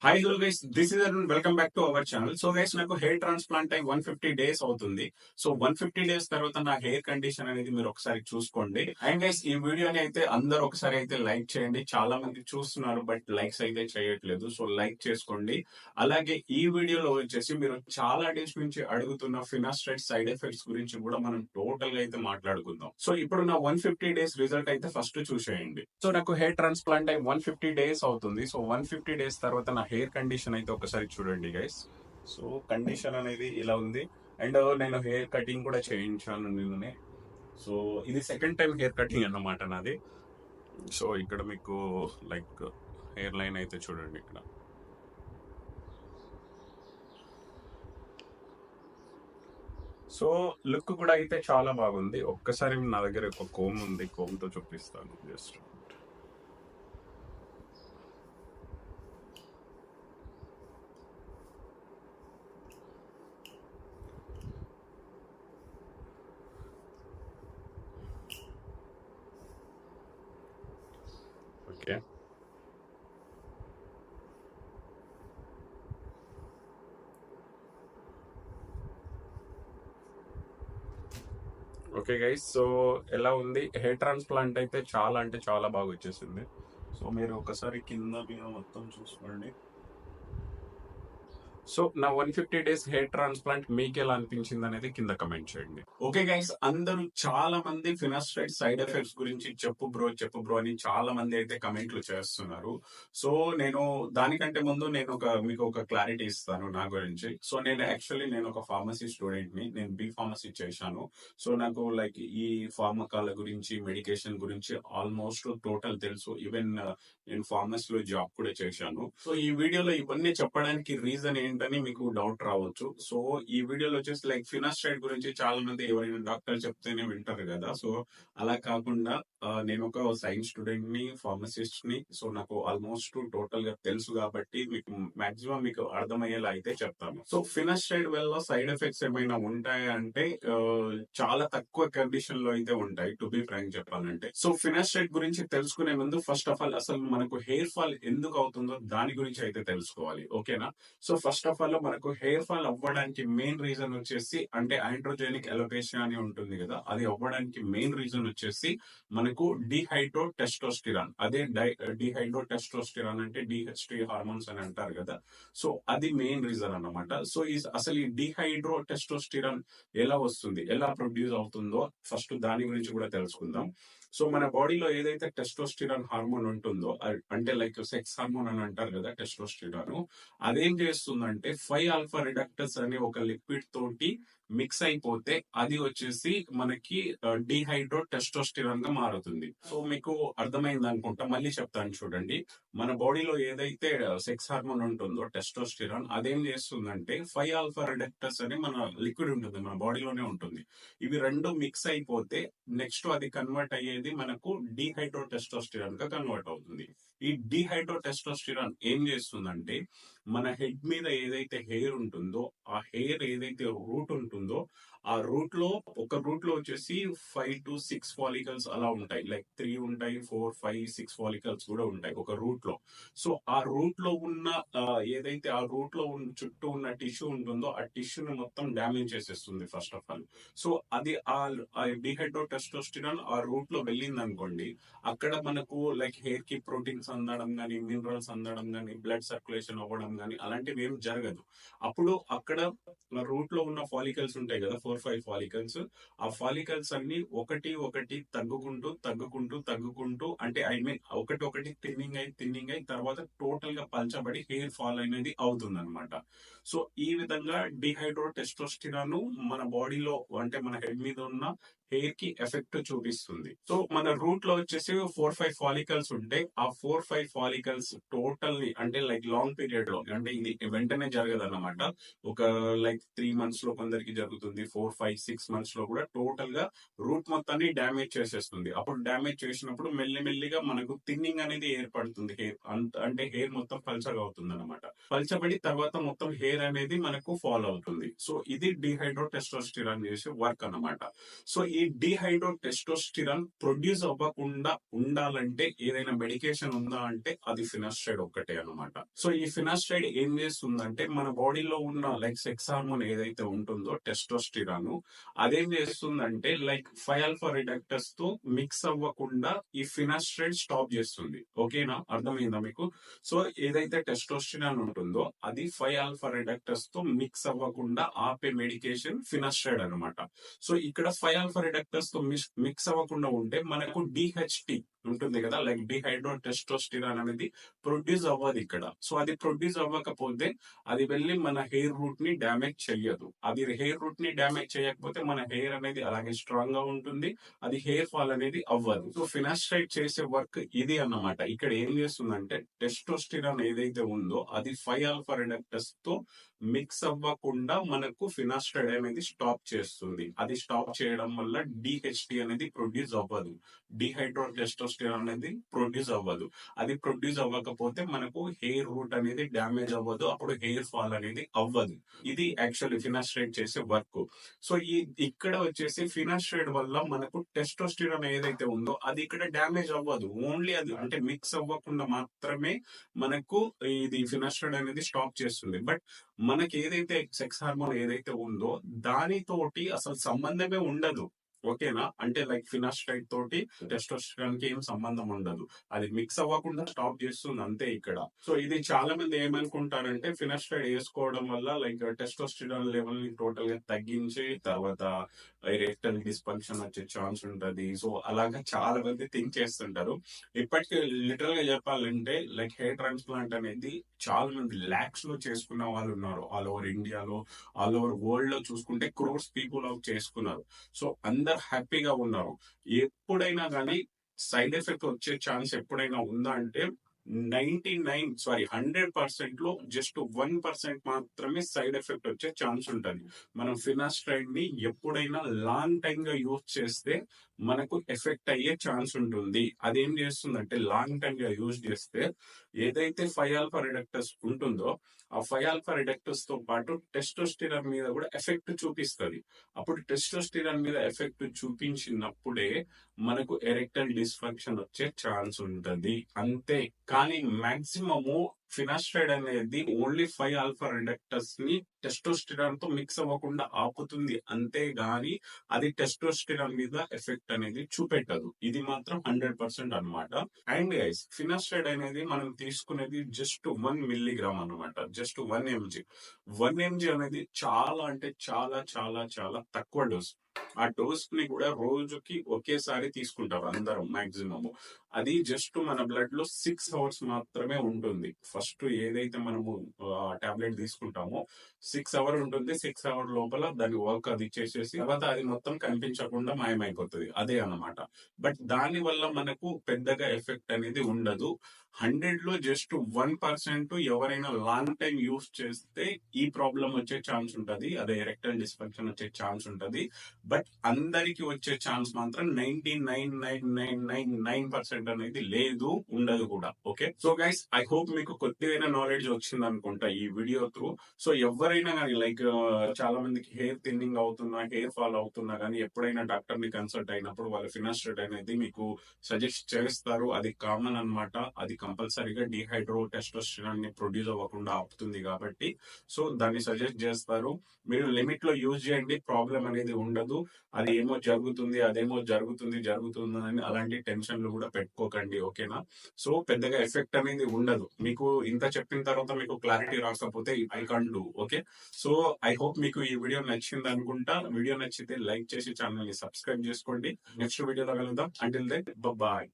Hi hello guys, this is Arun. Welcome back to our channel. So guys, నాకు hair transplant అయి 150 days అవుతుంది. So 150 days తర్వాత నా hair condition అనేది మీరు ఒకసారి చూసుకోండి. అండ్ గైస్, ఈ వీడియోని అయితే అందరూ ఒకసారి అయితే లైక్ చేయండి. చాలా మంది చూస్తున్నారు బట్ లైక్స్ అయితే చేయట్లేదు. సో లైక్ చేసుకోండి. అలాగే ఈ వీడియోలో వచ్చేసి మీరు చాలా డేస్ నుంచి అడుగుతున్న ఫినాస్ట్రైడ్ సైడ్ ఎఫెక్ట్స్ గురించి కూడా మనం టోటల్ గా అయితే మాట్లాడుకుందాం. సో ఇప్పుడు నా 150 డేస్ రిజల్ట్ అయితే ఫస్ట్ చూసేయండి. సో నాకు హెయిర్ ట్రాన్స్ప్లాంట్ అయి 150 డేస్ అవుతుంది. సో 150 డేస్ తర్వాత నా హెయిర్ కండిషన్ అయితే ఒకసారి చూడండి గైస్. సో కండిషన్ అనేది ఇలా ఉంది. అండ్ నేను హెయిర్ కటింగ్ కూడా చేయించాను నిన్ననే. సో ఇది సెకండ్ టైం హెయిర్ కటింగ్ అన్నమాట నాది. సో ఇక్కడ మీకు లైక్ హెయిర్ లైన్ అయితే చూడండి ఇక్కడ. సో లుక్ కూడా అయితే చాలా బాగుంది. ఒక్కసారి నా దగ్గర ఒక కోమ్ ఉంది, కోమ్తో చూపిస్తాను just. Okay, okay guys. So ఎలా ఉంది హెయిర్ ట్రాన్స్ప్లాంట్ అయితే చాలా అంటే చాలా బాగా వచ్చేసింది. సో మీరు ఒకసారి కింద మీద మొత్తం చూసుకోండి. సో నా 150 డేస్ హెయిర్ ట్రాన్స్ప్లాంట్ మీకు ఎలా అనిపించింది అనేది కింద కమెంట్ చేయండి. ఓకే గైస్, అందరూ చాలా మంది ఫినాస్ట్రైడ్ సైడ్ ఎఫెక్ట్స్ గురించి చెప్పు బ్రో అని చాలా మంది అయితే కమెంట్లు చేస్తున్నారు. సో నేను దానికంటే ముందు మీకు ఒక క్లారిటీ ఇస్తాను నా గురించి. సో నేను ఒక ఫార్మసీ స్టూడెంట్ ని. నేను బి ఫార్మసీ చేశాను. సో నాకు లైక్ ఈ ఫార్మకాల గురించి, మెడికేషన్ గురించి ఆల్మోస్ట్ టోటల్ తెలుసు. ఈవెన్ నేను ఫార్మసీలో జాబ్ కూడా చేశాను. సో ఈ వీడియోలో ఇవన్నీ చెప్పడానికి రీజన్ ఏంటని మీకు డౌట్ రావచ్చు. సో ఈ వీడియోలో వచ్చేసి లైక్ ఫినాస్ట్రైడ్ గురించి చాలా మంది ఎవరైనా డాక్టర్ చెప్తేనే వింటారు కదా. సో అలా కాకుండా నేను ఒక సైన్స్ స్టూడెంట్ ని, ఫార్మసిస్ట్ ని. సో నాకు ఆల్మోస్ట్ టోటల్ గా తెలుసు కాబట్టి మీకు మాక్సిమం మీకు అర్థమయ్యేలా అయితే చెప్తాను. సో ఫినాస్ట్రైడ్ వల్ల సైడ్ ఎఫెక్ట్స్ ఏమైనా ఉంటాయా అంటే చాలా తక్కువ కండిషన్ లో అయితే ఉంటాయి, టు బి ఫ్రాంక్ చెప్పాలంటే. సో ఫినాస్ట్రైడ్ గురించి తెలుసుకునే ముందు ఫస్ట్ ఆఫ్ ఆల్ అసలు మనకు హెయిర్ ఫాల్ ఎందుకు అవుతుందో దాని గురించి అయితే తెలుసుకోవాలి. ఓకేనా? సో ఫస్ట్ ఆఫ్ ఆల్ మనకు హెయిర్ ఫాల్ అవ్వడానికి మెయిన్ రీజన్ వచ్చేసి అంటే ఆండ్రోజెనిక్ అలోపేషియా అని ఉంటుంది కదా, అది అవ్వడానికి మెయిన్ రీజన్ వచ్చేసి మనకు డిహైడ్రో టెస్టోస్టిరాన్. అదే డిహైడ్రో టెస్టోస్టిరాన్ అంటే డిహెచ్టి హార్మోన్స్ అని అంటారు కదా. సో అది మెయిన్ రీజన్ అన్నమాట. సో అసలు ఈ డిహైడ్రో టెస్టోస్టిరాన్ ఎలా వస్తుంది, ఎలా ప్రొడ్యూస్ అవుతుందో ఫస్ట్ దాని గురించి కూడా తెలుసుకుందాం. సో మన బాడీలో ఏదైతే టెస్టోస్టిరాన్ హార్మోన్ ఉంటుందో అంటే లైక్ సెక్స్ హార్మోన్ అని అంటారు కదా టెస్టోస్టిరాన్, అదేం చేస్తుందంటే 5 ఆల్ఫా రిడక్టర్స్ అనే ఒక లిక్విడ్ తోటి మిక్స్ అయిపోతే అది వచ్చేసి మనకి డిహైడ్రో టెస్టోస్టిరాన్ గా మారుతుంది. సో మీకు అర్థమైంది అనుకుంటా, మళ్ళీ చెప్తాను చూడండి. మన బాడీలో ఏదైతే సెక్స్ హార్మోన్ ఉంటుందో టెస్టోస్టిరాన్, అదేం చేస్తుందంటే 5 ఆల్ఫా రిడక్టర్స్ అని మన లిక్విడ్ ఉంటుంది, మన బాడీలోనే ఉంటుంది. ఇవి రెండు మిక్స్ అయిపోతే నెక్స్ట్ అది కన్వర్ట్ అయ్యేది మనకు డిహైడ్రో టెస్టోస్టిరాన్ గా కన్వర్ట్ అవుతుంది. ఈ డిహైడ్రో టెస్టోస్టిరాన్ ఏం చేస్తుందంటే మన హెడ్ మీద ఏదైతే హెయిర్ ఉంటుందో, ఆ హెయిర్ ఏదైతే రూట్ ఉంటుందో, ఆ రూట్ లో వచ్చేసి 5 to 6 ఫాలికల్స్ అలా ఉంటాయి. లైక్ 3 ఉంటాయి, 4, 5, 6 ఫాలికల్స్ కూడా ఉంటాయి ఒక రూట్ లో. సో ఆ రూట్ లో ఉన్న ఏదైతే ఆ రూట్ లో చుట్టూ ఉన్న టిష్యూ ఉంటుందో, ఆ టిష్యూని మొత్తం డ్యామేజ్ చేసేస్తుంది ఫస్ట్ ఆఫ్ ఆల్. సో అది ఆ డిహైడ్రో టెస్టోస్టిరాన్ ఆ రూట్ లో వెళ్ళింది అనుకోండి, అక్కడ మనకు లైక్ హెయిర్ కి ప్రోటీన్స్ అందడం గానీ, మినరల్స్ అందడం గానీ, బ్లడ్ సర్క్యులేషన్ అవ్వడం గానీ అలాంటివి ఏం జరగదు. అప్పుడు అక్కడ రూట్ లో ఉన్న ఫాలికల్స్ ఉంటాయి కదా, 4, 5 ఫాలికల్స్. ఆ ఫాలికల్స్ అన్ని ఒకటి ఒకటి తగ్గుకుంటూ అంటే ఐ మీన్ ఒకటి థిన్నింగ్ అయి తర్వాత టోటల్ గా పల్చబడి హెయిర్ ఫాల్ అనేది అవుతుంది అనమాట. సో ఈ విధంగా డిహైడ్రో టెస్టోస్టిరాన్ మన బాడీలో అంటే మన హెడ్ మీద ఉన్న హెయిర్ కి ఎఫెక్ట్ చూపిస్తుంది. సో మన రూట్ లో వచ్చేసి 4, 5 ఫాలికల్స్ ఉంటాయి. ఆ 4, 5 ఫాలికల్స్ టోటల్ అంటే లైక్ లాంగ్ పీరియడ్ లో, అంటే ఇది వెంటనే జరగదు అన్నమాట. ఒక లైక్ 3 months లో కొందరికి జరుగుతుంది, 4, 5, 6 months లో కూడా టోటల్ గా రూట్ మొత్తాన్ని డ్యామేజ్ చేసేస్తుంది. అప్పుడు డ్యామేజ్ చేసినప్పుడు మెల్లిమెల్లిగా మనకు థిన్నింగ్ అనేది ఏర్పడుతుంది. హెయిర్ అంటే హెయిర్ మొత్తం పల్చగా అవుతుంది అనమాట. పల్చబడి తర్వాత మొత్తం హెయిర్ అనేది మనకు ఫాల్ అవుతుంది. సో ఇది డిహైడ్రో టెస్టోస్టిరాన్ చేసే వర్క్ అన్నమాట. సో ఈ ఈ డిహైడ్రో టెస్టోస్టిరాన్ ప్రొడ్యూస్ అవ్వకుండా ఉండాలంటే ఏదైనా మెడికేషన్ ఉందా అంటే అది ఫినాస్ట్రైడ్ ఒక్కటే అన్నమాట. సో ఈ ఫినాస్ట్రైడ్ ఏం చేస్తుందంటే మన బాడీలో ఉన్న లైక్ సెక్స్ హార్మోన్ ఏదైతే ఉంటుందో టెస్టోస్టిరాన్, అదేం చేస్తుందంటే లైక్ 5-ఆల్ఫా రిడక్టర్స్ తో మిక్స్ అవ్వకుండా ఈ ఫినాస్ట్రైడ్ స్టాప్ చేస్తుంది. ఓకేనా, అర్థమైందా మీకు? సో ఏదైతే టెస్టోస్టిరాన్ ఉంటుందో అది 5-ఆల్ఫా రిడక్టర్స్ తో మిక్స్ అవ్వకుండా ఆపే మెడికేషన్ ఫినాస్ట్రైడ్ అన్నమాట. సో ఇక్కడ 5-ఆల్ఫా రిడక్టర్స్ తో మిక్స్ అవ్వకుండా ఉంటే మనకు డిహెచ్టి ఉంటుంది కదా, లైక్ డిహైడ్రో టెస్టోస్టిరాన్ అనేది ప్రొడ్యూస్ అవ్వదు ఇక్కడ. సో అది ప్రొడ్యూస్ అవ్వకపోతే అది వెళ్ళి మన హెయిర్ రూట్ ని డ్యామేజ్ చెయ్యదు. అది హెయిర్ రూట్ ని డ్యామేజ్ చేయకపోతే మన హెయిర్ అనేది అలాగే స్ట్రాంగ్ గా ఉంటుంది, అది హెయిర్ ఫాల్ అనేది అవ్వదు. సో ఫినాస్ట్రైడ్ చేసే వర్క్ ఇది అన్నమాట. ఇక్కడ ఏం చేస్తుందంటే టెస్టోస్టిరాన్ ఏదైతే ఉందో అది 5-ఆల్ఫా రిడక్టర్స్ తో మిక్స్ అవ్వకుండా మనకు ఫినాస్ట్రైడ్ అనేది స్టాప్ చేస్తుంది. అది స్టాప్ చేయడం వల్ల డిహెచ్టి అనేది ప్రొడ్యూస్ అవ్వదు, డిహైడ్రో టెస్టోస్టిరాన్ అనేది ప్రొడ్యూస్ అవ్వదు. అది ప్రొడ్యూస్ అవ్వకపోతే మనకు హెయిర్ రూట్ అనేది డ్యామేజ్ అవ్వదు, అప్పుడు హెయిర్ ఫాల్ అనేది అవ్వదు. ఇది యాక్చువల్లీ ఫినాస్ట్రైడ్ చేసే వర్క్. సో ఇక్కడ వచ్చేసి ఫినాస్ట్రైడ్ వల్ల మనకు టెస్టోస్టిరాన్ ఏదైతే ఉందో అది ఇక్కడ డ్యామేజ్ అవ్వదు, ఓన్లీ అది అంటే మిక్స్ అవ్వకుండా మాత్రమే మనకు ఇది ఫినాస్ట్రైడ్ అనేది స్టాప్ చేస్తుంది. బట్ మనకి ఏదైతే సెక్స్ హార్మోన్ ఏదైతే ఉందో దానితోటి అసలు సంబంధమే ఉండదు. ఓకేనా, అంటే లైక్ ఫినాస్ట్రైడ్ తోటి టెస్టోస్టిరాన్ కి ఏం సంబంధం ఉండదు, అది మిక్స్ అవ్వకుండా స్టాప్ చేస్తుంది అంతే ఇక్కడ. సో ఇది చాలా మంది ఏమనుకుంటారంటే ఫినాస్ట్రైడ్ వేసుకోవడం వల్ల లైక్ టెస్టోస్టిరాన్ లెవెల్ ని టోటల్ గా తగ్గించి తర్వాత ఎరెక్టల్ డిస్ఫంక్షన్ వచ్చే ఛాన్స్ ఉంటది. సో అలాగా చాలా మంది థింక్ చేస్తుంటారు. ఇప్పటికి లిటరల్ గా చెప్పాలంటే లైక్ హెయిర్ ట్రాన్స్ప్లాంట్ అనేది చాలా మంది లాక్స్ లో చేసుకున్న వాళ్ళు ఉన్నారు. ఆల్ ఓవర్ ఇండియాలో, ఆల్ ఓవర్ వరల్డ్ లో చూసుకుంటే క్రోర్స్ పీపుల్ చేసుకున్నారు. సో అందరు హ్యాపీగా ఉన్నారు. ఎప్పుడైనా కానీ సైడ్ ఎఫెక్ట్ వచ్చే ఛాన్స్ ఎప్పుడైనా ఉందా అంటే 100% లో జస్ట్ 1% మాత్రమే సైడ్ ఎఫెక్ట్ వచ్చే ఛాన్స్ ఉంటుంది. మనం ఫినాస్ట్రైడ్ ని ఎప్పుడైనా లాంగ్ టైమ్ గా యూజ్ చేస్తే మనకు ఎఫెక్ట్ అయ్యే ఛాన్స్ ఉంటుంది. అదేం చేస్తుందంటే లాంగ్ టైమ్ గా యూజ్ చేస్తే ఏదైతే 5-ఆల్ఫా రిడక్టర్స్ ఉంటుందో ఆ 5-ఆల్ఫా రిడక్టర్స్ తో పాటు టెస్టోస్టిరాన్ మీద కూడా ఎఫెక్ట్ చూపిస్తుంది. అప్పుడు టెస్టోస్టిరాన్ మీద ఎఫెక్ట్ చూపించినప్పుడే మనకు ఎరెక్టల్ డిస్ఫంక్షన్ వచ్చే ఛాన్స్ ఉంటది అంతే. కానీ మాక్సిమము ఫినాస్ట్రైడ్ అనేది ఓన్లీ 5-ఆల్ఫా రిడక్టర్స్ ని టెస్టోస్టిరాన్ తో మిక్స్ అవ్వకుండా ఆపుతుంది అంతే గాని అది టెస్టోస్టిరాన్ మీద ఎఫెక్ట్ అనేది చూపెట్టదు. ఇది మాత్రం 100% అన్నమాట. అండ్ గైస్ ఫినాస్ట్రైడ్ అనేది మనం తీసుకునేది జస్ట్ 1 మిల్లీగ్రామ్ అన్నమాట, జస్ట్ 1 mg. 1 mg అనేది చాలా అంటే చాలా చాలా చాలా తక్కువ డోస్. ఆ డోస్ ని కూడా రోజుకి ఒకేసారి తీసుకుంటారు అందరం మాక్సిమం. అది జస్ట్ మన బ్లడ్ లో 6 hours మాత్రమే ఉంటుంది. ఫస్ట్ ఏదైతే మనము టాబ్లెట్ తీసుకుంటామో 6 hours ఉంటుంది. 6 hours లోపల దాని వర్క్ అది చేసేసి తర్వాత అది మొత్తం కనిపించకుండా మాయమైపోతుంది, అదే అన్నమాట. బట్ దాని వల్ల మనకు పెద్దగా ఎఫెక్ట్ అనేది ఉండదు. 100 లో జస్ట్ 1% ఎవరైనా లాంగ్ టైం యూస్ చేస్తే ఈ ప్రాబ్లం వచ్చే ఛాన్స్ ఉంటది, అదే ఎరెక్టల్ డిస్ఫంక్షన్ వచ్చే ఛాన్స్ ఉంటది. బట్ అందరికి వచ్చే ఛాన్స్ మాత్రం 99.999% అనేది లేదు, ఉండదు కూడా. Okay, so guys I hope మీకు కొద్దిగా నాలెడ్జ్ వచ్చింది అనుకుంటా ఈ వీడియో త్రూ. సో ఎవరైనా కానీ లైక్ చాలా మందికి హెయిర్ థిన్నింగ్ అవుతున్నా, హెయిర్ ఫాల్ అవుతున్నా కానీ ఎప్పుడైనా డాక్టర్ ని కన్సల్ట్ అయినప్పుడు వాళ్ళ ఫినాస్ట్రైడ్ అనేది మీకు సజెస్ట్ చేస్తారు. అది కామన్ అన్నమాట. అది కంపల్సరీగా డిహైడ్రో టెస్టోస్టిరాన్ ని ప్రొడ్యూస్ అవ్వకుండా ఆపుతుంది కాబట్టి సో దాన్ని సజెస్ట్ చేస్తారు. మీరు లిమిట్ లో యూజ్ చేయండి, ప్రాబ్లం అనేది ఉండదు. అది ఏమో జరుగుతుంది, అదేమో జరుగుతుంది అని అలాంటి టెన్షన్లు కూడా పెట్టుకోకండి. ఓకేనా, సో పెద్దగా ఎఫెక్ట్ అనేది ఉండదు. మీకు ఇంత చెప్పిన తర్వాత మీకు క్లారిటీ రాకపోతే I can't do. Okay, so I hope మీకు ఈ వీడియో నచ్చింది అనుకుంటా. వీడియో నచ్చితే లైక్ చేసి ఛానల్ ని సబ్స్క్రైబ్ చేసుకోండి. నెక్స్ట్ వీడియోలో కలుద్దాం. Until then bye.